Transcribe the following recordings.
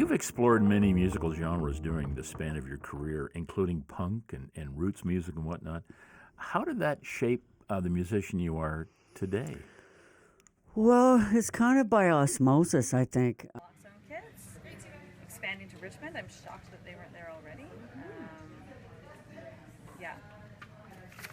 You've explored many musical genres during the span of your career, including punk and roots music and whatnot. How did that shape the musician you are today? Well, it's kind of by osmosis, I think. Lots of kids expanding to Richmond. I'm shocked that they weren't there already. Yeah,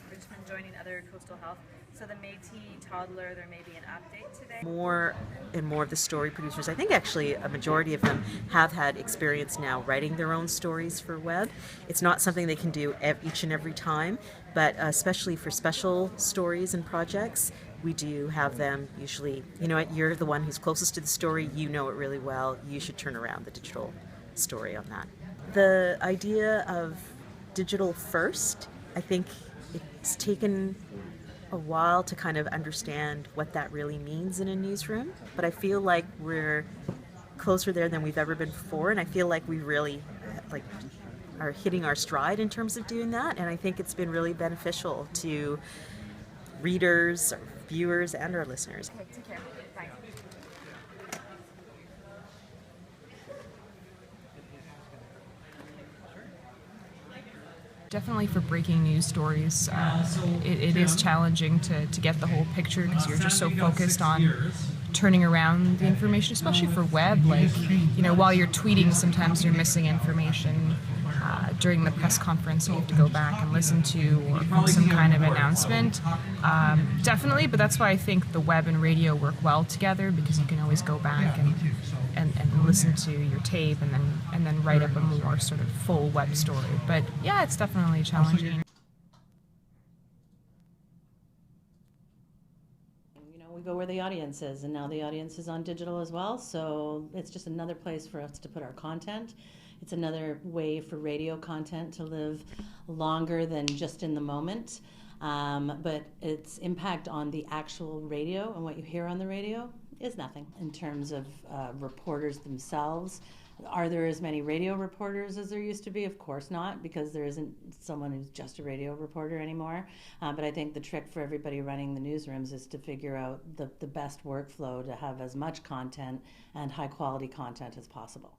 Richmond joining other coastal health. So the Métis toddler, there may be an update today. More and more of the story producers, I think actually a majority of them have had experience now writing their own stories for web. It's not something they can do each and every time, but especially for special stories and projects, we do have them usually, you know what, you're the one who's closest to the story, you know it really well, you should turn around the digital story on that. The idea of digital first, I think it's taken a while to kind of understand what that really means in a newsroom, but I feel like we're closer there than we've ever been before, and I feel like we really are hitting our stride in terms of doing that, and I think it's been really beneficial to readers, our viewers, and our listeners. Okay, take care. Bye. Definitely for breaking news stories, it is challenging to get the whole picture because you're just so focused on turning around the information, especially for web. Like, you know, while you're tweeting, sometimes you're missing information during the press conference you have to go back and listen to, or some kind of announcement. Definitely, but that's why I think the web and radio work well together, because you can always go back and listen to your tape and then write up a more sort of full web story. But yeah, it's definitely challenging. You know, we go where the audience is, and now the audience is on digital as well, so it's just another place for us to put our content. It's another way for radio content to live longer than just in the moment. But its impact on the actual radio and what you hear on the radio is nothing. In terms of reporters themselves, are there as many radio reporters as there used to be? Of course not, because there isn't someone who's just a radio reporter anymore. But I think the trick for everybody running the newsrooms is to figure out the best workflow to have as much content and high quality content as possible.